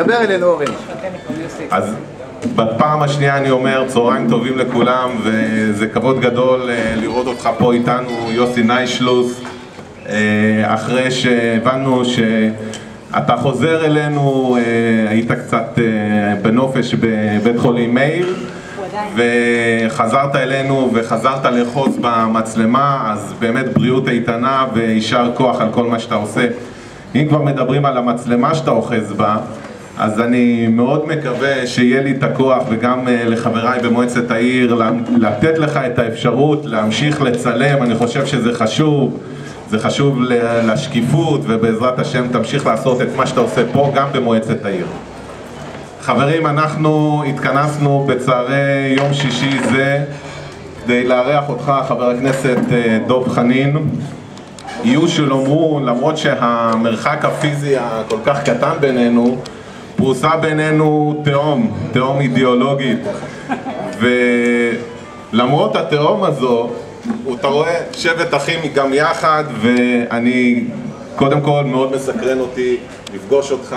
דבר אלינו אורן. אז בפעם השנייה אני אומר צהריים טובים לכולם, וזה כבוד גדול לראות אותך פה איתנו, יוסי ניישלוס, אחרי שהבנו שאתה חוזר אלינו, היית קצת בנופש בבית חולים מאיר וחזרת אלינו וחזרת לאחוז במצלמה, אז באמת בריאות איתנה וישר כוח על כל מה שאתה עושה. אם כבר מדברים על המצלמה שאתה אוחז בה, אז אני מאוד מקווה שיהיה לי את הכוח, וגם לחבריי במועצת העיר, לתת לך את האפשרות להמשיך לצלם. אני חושב שזה חשוב, זה חשוב לשקיפות, ובעזרת השם תמשיך לעשות את מה שאתה עושה פה גם במועצת העיר. חברים, אנחנו התכנסנו בצהרי יום שישי זה כדי לארח אותך, חבר הכנסת דב חנין. יהיו שלומרו, למרות שהמרחק הפיזי הכל כך קטן בינינו, פרוסה בינינו תהום אידיאולוגית, ולמרות התהום הזו, אתה רואה שבט אחים גם יחד, ואני קודם כל מאוד מסקרן אותי לפגוש אותך,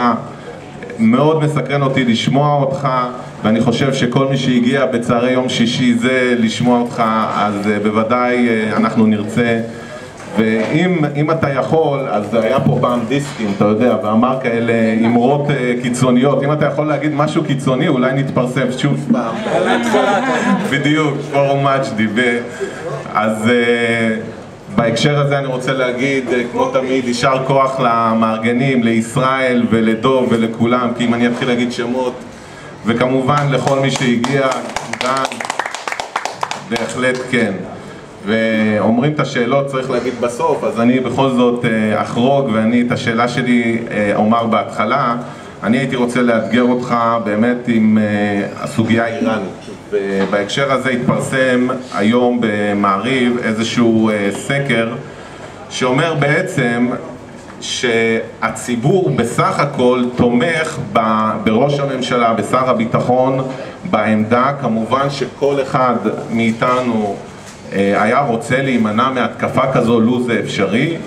מאוד מסקרן אותי לשמוע אותך, ואני חושב שכל מי שהגיע בצהרי יום שישי זה לשמוע אותך, אז בוודאי אנחנו נרצה. ואם אתה יכול, אז היה פה פעם דיסקים, אתה יודע, ואמר כאלה אמרות קיצוניות, אם אתה יכול להגיד משהו קיצוני, אולי נתפרסם שוב פעם. בדיוק, פורום מג'די. אז בהקשר הזה אני רוצה להגיד, כמו תמיד, יישר כוח למארגנים, לישראל ולדוב ולכולם, כי אם אני אתחיל להגיד שמות, וכמובן לכל מי שהגיע, גם בהחלט כן. ואומרים את השאלות צריך להגיד בסוף, אז אני בכל זאת אחרוג, ואני את השאלה שלי אומר בהתחלה. אני הייתי רוצה לאתגר אותך באמת עם הסוגיה האיראנית, ובהקשר הזה התפרסם היום במעריב איזשהו סקר שאומר בעצם שהציבור בסך הכל תומך בראש הממשלה, בשר הביטחון, בעמדה. כמובן שכל אחד מאיתנו היה רוצה להימנע מהתקפה כזו, לו זה אפשרי.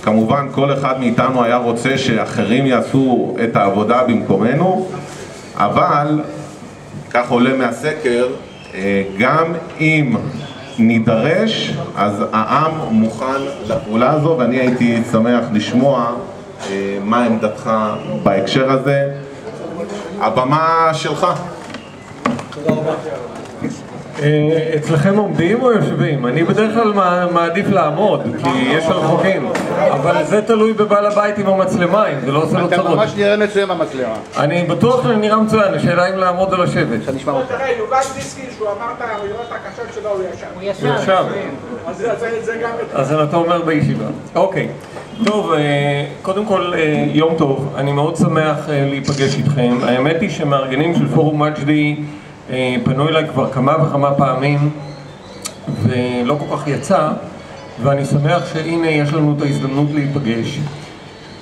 כמובן כל אחד מאיתנו היה רוצה שאחרים יעשו את העבודה במקומנו, אבל כך עולה מהסקר, גם אם נידרש, אז העם מוכן לפעולה הזו, ואני הייתי שמח לשמוע מה עמדתך בהקשר הזה. הבמה שלך. תודה רבה. אצלכם עומדים או יושבים? אני בדרך כלל מעדיף לעמוד, כי יש רחוקים, אבל זה תלוי בבעל הבית עם המצלמה, אם זה לא עושה לו צרות. אתה ממש נראה מצוין במצלמה. אני בטוח שאני נראה מצוין, השאלה אם לעמוד או לשבת. שנשמע אותך. תראה, יובל דיסקין, שהוא אמר את האמירות הקשות שלו, הוא ישב. הוא ישב. אז זה גם... אז אתה אומר בישיבה. אוקיי. טוב, קודם כל יום טוב, אני מאוד שמח להיפגש איתכם. האמת היא שמארגנים של פורום מג'די פנו אליי כבר כמה וכמה פעמים ולא כל כך יצא, ואני שמח שהנה יש לנו את ההזדמנות להיפגש.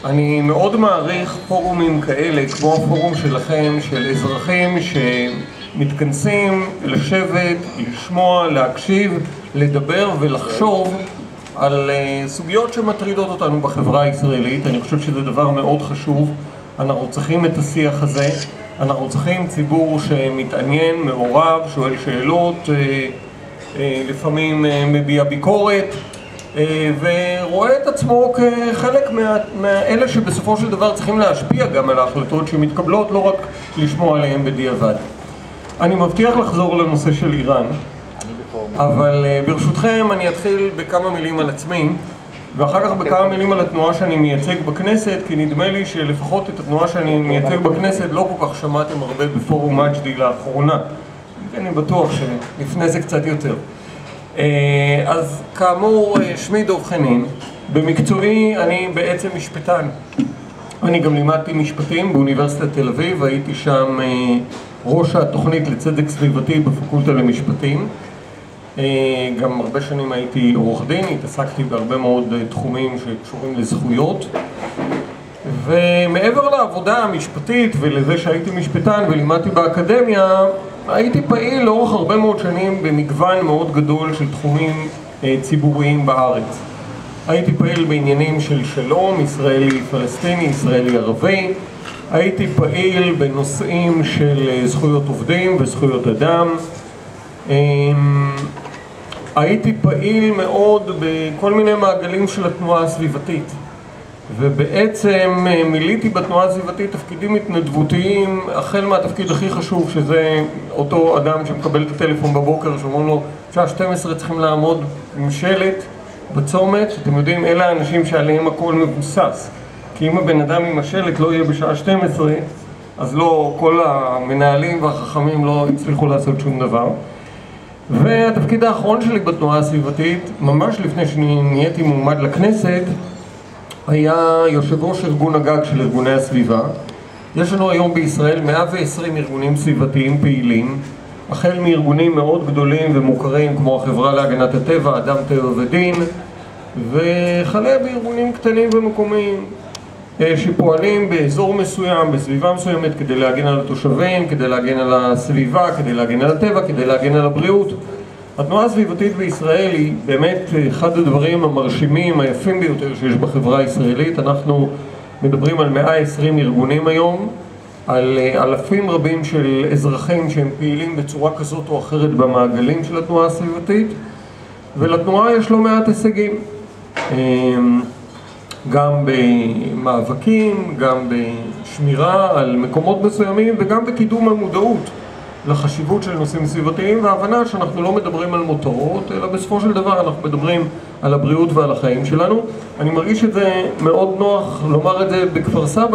אני מאוד מעריך פורומים כאלה, כמו הפורום שלכם, של אזרחים שמתכנסים לשבת, לשמוע, להקשיב, לדבר ולחשוב על סוגיות שמטרידות אותנו בחברה הישראלית. אני חושב שזה דבר מאוד חשוב, אנחנו צריכים את השיח הזה. אנחנו צריכים ציבור שמתעניין, מעורב, שואל שאלות, לפעמים מביע ביקורת, ורואה את עצמו כחלק מאלה שבסופו של דבר צריכים להשפיע גם על ההחלטות שמתקבלות, לא רק לשמוע עליהן בדיעבד. אני מבטיח לחזור לנושא של איראן, אבל ברשותכם אני אתחיל בכמה מילים על עצמי, ואחר כך בכמה מילים על התנועה שאני מייצג בכנסת, כי נדמה לי שלפחות את התנועה שאני מייצג בכנסת לא כל כך שמעתם הרבה בפורום מג'די לאחרונה. אני בטוח שלפני זה קצת יותר. אז כאמור, שמי דב חנין. במקצועי אני בעצם משפטן. אני גם לימדתי משפטים באוניברסיטת תל אביב, הייתי שם ראש התוכנית לצדק סביבתי בפקולטה למשפטים. גם הרבה שנים הייתי עורך דין, התעסקתי בהרבה מאוד תחומים שקשורים לזכויות, ומעבר לעבודה המשפטית ולזה שהייתי משפטן ולימדתי באקדמיה, הייתי פעיל לאורך הרבה מאוד שנים במגוון מאוד גדול של תחומים ציבוריים בארץ. הייתי פעיל בעניינים של שלום, ישראלי-פלסטיני, ישראלי-ערבי. הייתי פעיל בנושאים של זכויות עובדים וזכויות אדם. הייתי פעיל מאוד בכל מיני מעגלים של התנועה הסביבתית. ובעצם מיליתי בתנועה הסביבתית תפקידים התנדבותיים, החל מהתפקיד הכי חשוב, שזה אותו אדם שמקבל את הטלפון בבוקר, שאומרים לו, שעה 12 צריכים לעמוד עם שלט בצומת. אתם יודעים, אלה האנשים שעליהם הכל מבוסס. כי אם הבן אדם עם השלט לא יהיה בשעה 12, אז לא, כל המנהלים והחכמים לא הצליחו לעשות שום דבר. והתפקיד האחרון שלי בתנועה הסביבתית, ממש לפני שנהייתי מועמד לכנסת, היה יושב ראש ארגון הגג של ארגוני הסביבה. יש לנו היום בישראל 120 ארגונים סביבתיים פעילים, החל מארגונים מאוד גדולים ומוכרים כמו החברה להגנת הטבע, אדם טבע ודין, וכלה בארגונים קטנים ומקומיים שפועלים באזור מסוים, בסביבה מסוימת, כדי להגן על התושבים, כדי להגן על הסביבה, כדי להגן על הטבע, כדי להגן על הבריאות. התנועה הסביבתית בישראל היא באמת אחד הדברים המרשימים, היפים ביותר שיש בחברה הישראלית. אנחנו מדברים על 120 ארגונים היום, על אלפים רבים של אזרחים שהם פעילים בצורה כזאת או אחרת במעגלים של התנועה הסביבתית, ולתנועה יש לא מעט הישגים. גם במאבקים, גם בשמירה על מקומות מסוימים וגם בקידום המודעות לחשיבות של נושאים סביבתיים וההבנה שאנחנו לא מדברים על מותרות, אלא בסופו של דבר אנחנו מדברים על הבריאות ועל החיים שלנו. אני מרגיש את זה מאוד נוח לומר את זה בכפר סבא.